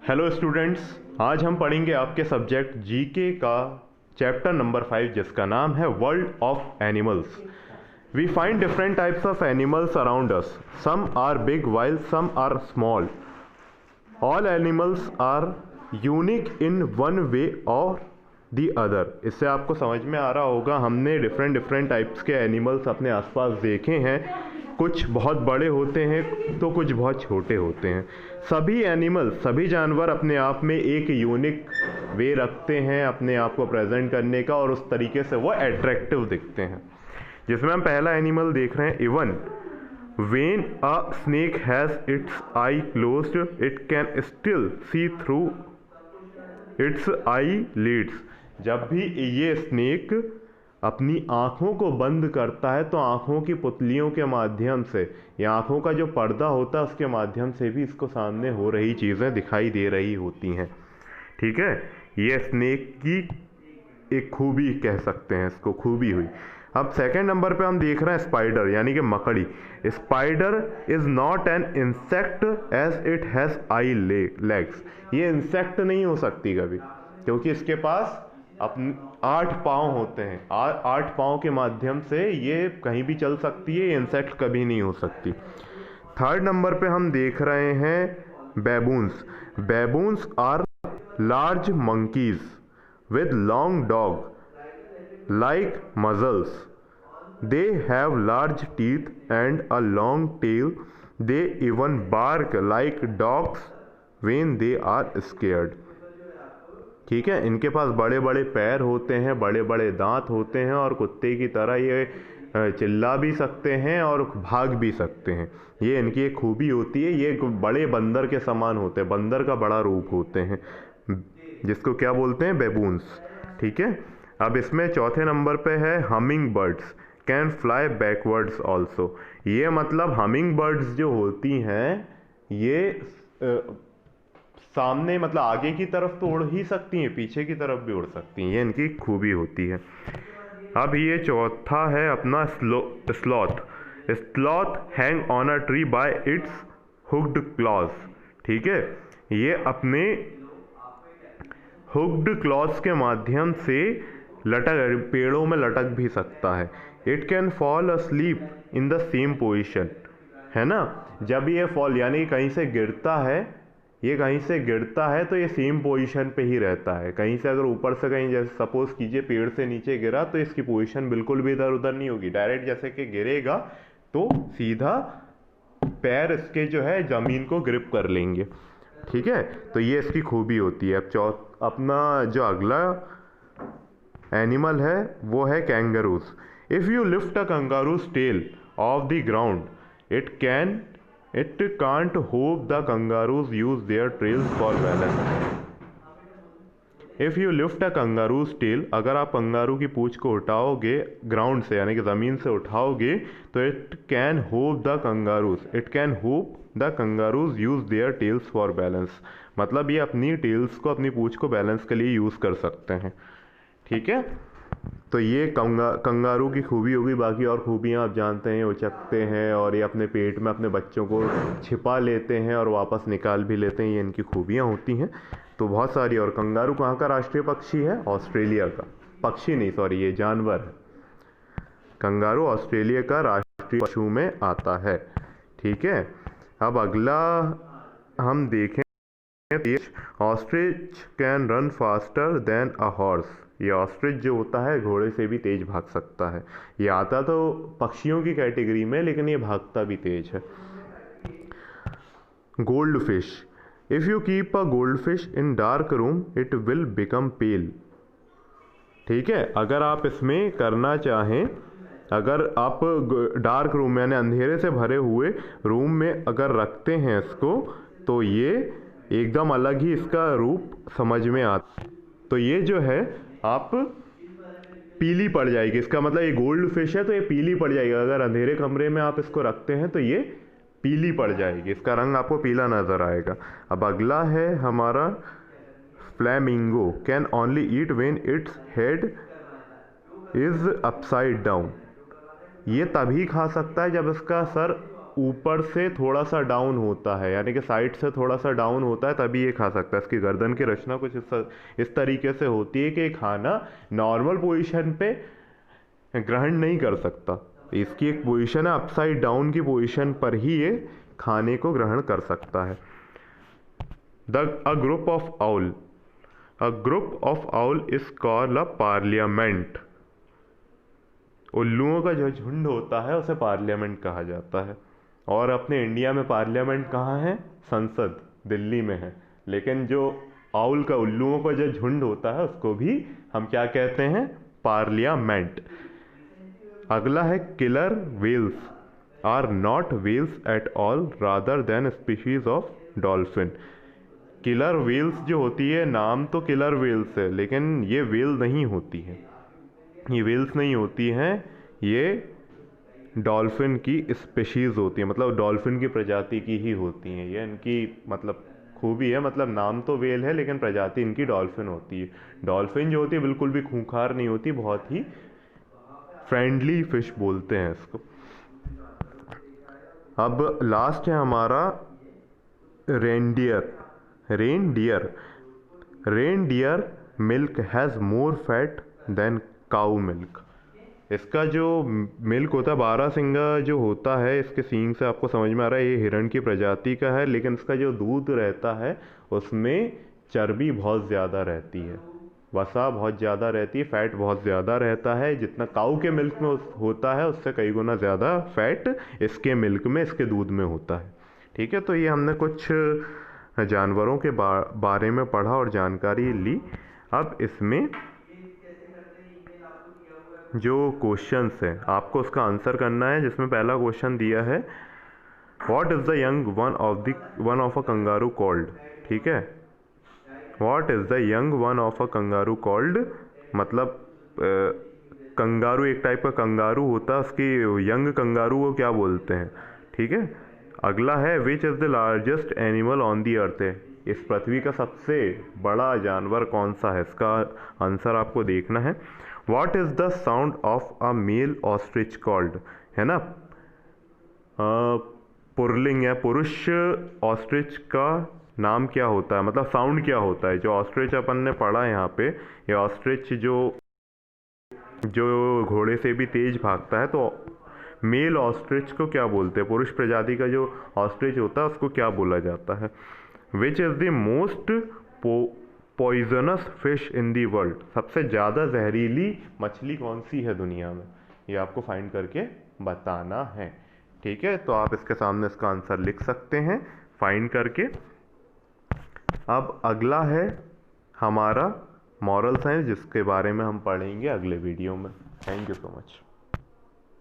Hello students, आज हम पढ़ेंगे आपके सब्जेक्ट जीके का चैप्टर नंबर 5 जिसका नाम है world of animals. We find different types of animals around us. Some are big while some are small. All animals are unique in one way or the other. इससे आपको समझ में आ रहा होगा, हमने डिफरेंट टाइप्स के एनिमल्स अपने आसपास देखे हैं। कुछ बहुत बड़े होते हैं तो कुछ बहुत छोटे होते हैं। सभी एनिमल, सभी जानवर अपने आप में एक यूनिक वे रखते हैं अपने आप को प्रेजेंट करने का, और उस तरीके से वो एट्रैक्टिव दिखते हैं। जिसमें हम पहला एनिमल देख रहे हैं, even when a snake has its eye closed it can still see through its eyelids। जब भी ये स्नेक अपनी आँखों को बंद करता है तो आँखों की पुतलियों के माध्यम से, या आँखों का जो पर्दा होता है उसके माध्यम से भी इसको सामने हो रही चीज़ें दिखाई दे रही होती हैं। ठीक है, ये स्नेक की एक खूबी कह सकते हैं, इसको खूबी हुई। अब सेकंड नंबर पे हम देख रहे हैं स्पाइडर, यानी कि मकड़ी। Spider is not an insect as it has eight legs. ये इंसेक्ट नहीं हो सकती कभी, क्योंकि इसके पास अपने 8 पाँव होते हैं। 8 पाँव के माध्यम से ये कहीं भी चल सकती है। ये इंसेक्ट कभी नहीं हो सकती। थर्ड नंबर पे हम देख रहे हैं baboons. Baboons are large monkeys with long dog like muzzles. They have large teeth and a long tail. They even bark like dogs when they are scared. ठीक है, इनके पास बड़े बड़े पैर होते हैं, बड़े बड़े दांत होते हैं, और कुत्ते की तरह ये चिल्ला भी सकते हैं और भाग भी सकते हैं। ये इनकी एक खूबी होती है। ये बड़े बंदर के समान होते हैं, बंदर का बड़ा रूप होते हैं, जिसको क्या बोलते हैं, बेबून्स। ठीक है, अब इसमें चौथे नंबर पे है humming birds can fly backwards also. ये मतलब हमिंग बर्ड्स जो होती हैं ये सामने मतलब आगे की तरफ तो उड़ ही सकती हैं, पीछे की तरफ भी उड़ सकती हैं। ये इनकी खूबी होती है। अब ये चौथा है अपना sloth. Sloth hang on a tree bye it's hooked clause. ठीक है, ये अपने हुक्ड क्लॉज के माध्यम से पेड़ों में लटक भी सकता है। It can fall asleep in the same position, है ना। जब ये फॉल यानी कहीं से गिरता है, ये कहीं से गिरता है तो ये सेम पोजीशन पे ही रहता है। कहीं से अगर ऊपर से कहीं, जैसे सपोज कीजिए पेड़ से नीचे गिरा, तो इसकी पोजीशन बिल्कुल भी इधर उधर नहीं होगी। डायरेक्ट जैसे कि गिरेगा तो सीधा पैर इसके जो है ज़मीन को ग्रिप कर लेंगे। ठीक है, तो ये इसकी खूबी होती है। अब अपना जो अगला एनिमल है वो है kangaroos. If you lift a kangaroo's tail off the ground it can't hop the kangaroos use their tails for balance. If you lift a kangaroo's tail, अगर आप कंगारू की पूंछ को उठाओगे ग्राउंड से, यानी कि ज़मीन से उठाओगे, तो it can hop the kangaroos use their tails for balance. मतलब ये अपनी टेल्स को, अपनी पूंछ को बैलेंस के लिए यूज़ कर सकते हैं। ठीक है, तो ये कंगारू की खूबी होगी। बाकी और खूबियाँ आप जानते हैं, उचकते हैं और ये अपने पेट में अपने बच्चों को छिपा लेते हैं और वापस निकाल भी लेते हैं। ये इनकी खूबियाँ होती हैं तो बहुत सारी। और कंगारू कहाँ का राष्ट्रीय पक्षी है? ऑस्ट्रेलिया का। पक्षी नहीं, सॉरी, ये जानवर है। कंगारू ऑस्ट्रेलिया का राष्ट्रीय पशु में आता है। ठीक है, अब अगला हम देखें, ostrich can run faster than a horse. ये ऑस्ट्रिच जो होता है घोड़े से भी तेज भाग सकता है। ये आता तो पक्षियों की कैटेगरी में, लेकिन ये भागता भी तेज है। Goldfish. If you keep a goldfish in dark room it will become pale. ठीक है, अगर आप इसमें करना चाहें, अगर आप डार्क रूम यानी अंधेरे से भरे हुए रूम में अगर रखते हैं इसको, तो ये एकदम अलग ही इसका रूप समझ में आता। तो ये जो है आप पीली पड़ जाएगी। इसका मतलब ये गोल्ड फिश है तो ये पीली पड़ जाएगी। अगर अंधेरे कमरे में आप इसको रखते हैं तो ये पीली पड़ जाएगी, इसका रंग आपको पीला नज़र आएगा। अब अगला है हमारा flamingo. Can only eat when its head is upside down. ये तभी खा सकता है जब इसका सर ऊपर से थोड़ा सा डाउन होता है, यानी कि साइड से थोड़ा सा डाउन होता है, तभी ये खा सकता है। इसकी गर्दन की रचना कुछ इस तरीके से होती है कि ये खाना नॉर्मल पोजीशन पे ग्रहण नहीं कर सकता। इसकी एक पोजीशन है, अपसाइड डाउन की पोजीशन पर ही ये खाने को ग्रहण कर सकता है। A group of owl, a group of owl is called a parliament. उल्लुओं का जो झुंड होता है उसे पार्लियामेंट कहा जाता है। और अपने इंडिया में पार्लियामेंट कहाँ है? संसद दिल्ली में है। लेकिन जो आउल का, उल्लुओं का जो झुंड होता है उसको भी हम क्या कहते हैं? पार्लियामेंट। अगला है killer whales are not whales at all rather than species of dolphin. Killer whales जो होती है, नाम तो किलर व्हेल्स है लेकिन ये व्हेल नहीं होती है, ये व्हेल्स नहीं होती हैं, ये डॉल्फिन की स्पीशीज़ होती है, मतलब डॉल्फिन की प्रजाति की ही होती हैं। ये इनकी मतलब खूबी है, मतलब नाम तो व्हेल है लेकिन प्रजाति इनकी डॉल्फिन होती है। डॉल्फिन जो होती है बिल्कुल भी खूंखार नहीं होती, बहुत ही फ्रेंडली फिश बोलते हैं इसको। अब लास्ट है हमारा reindeer. Reindeer, reindeer milk has more fat than cow milk. इसका जो मिल्क होता है, बारहसिंगा जो होता है, इसके सींग से आपको समझ में आ रहा है ये हिरण की प्रजाति का है, लेकिन इसका जो दूध रहता है उसमें चर्बी बहुत ज़्यादा रहती है, वसा बहुत ज़्यादा रहती है, फैट बहुत ज़्यादा रहता है। जितना काऊ के मिल्क में होता है उससे कई गुना ज़्यादा फैट इसके मिल्क में, इसके दूध में होता है। ठीक है, तो ये हमने कुछ जानवरों के बारे में पढ़ा और जानकारी ली। अब इसमें जो क्वेश्चंस हैं आपको उसका आंसर करना है, जिसमें पहला क्वेश्चन दिया है what is the young one of a kangaroo called. ठीक है, what is the young one of a kangaroo called, मतलब कंगारू, एक टाइप का कंगारू होता है, उसकी यंग कंगारू को क्या बोलते हैं। ठीक है, अगला है which is the largest animal on the earth है, इस पृथ्वी का सबसे बड़ा जानवर कौन सा है, इसका आंसर आपको देखना है। What is the sound of a male ostrich called, है ना, पुरलिंग है, पुरुष ऑस्ट्रिच का नाम क्या होता है, मतलब साउंड क्या होता है। जो ऑस्ट्रिच अपन ने पढ़ा है यहाँ पे, ये ऑस्ट्रिच जो घोड़े से भी तेज भागता है, तो मेल ऑस्ट्रिच को क्या बोलते हैं, पुरुष प्रजाति का जो ऑस्ट्रिच होता है उसको क्या बोला जाता है। Which is the most poisonous fish in the world, सबसे ज़्यादा जहरीली मछली कौन सी है दुनिया में, ये आपको फाइंड करके बताना है। ठीक है, तो आप इसके सामने इसका आंसर लिख सकते हैं फाइंड करके। अब अगला है हमारा मॉरल साइंस, जिसके बारे में हम पढ़ेंगे अगले वीडियो में। Thank you so much.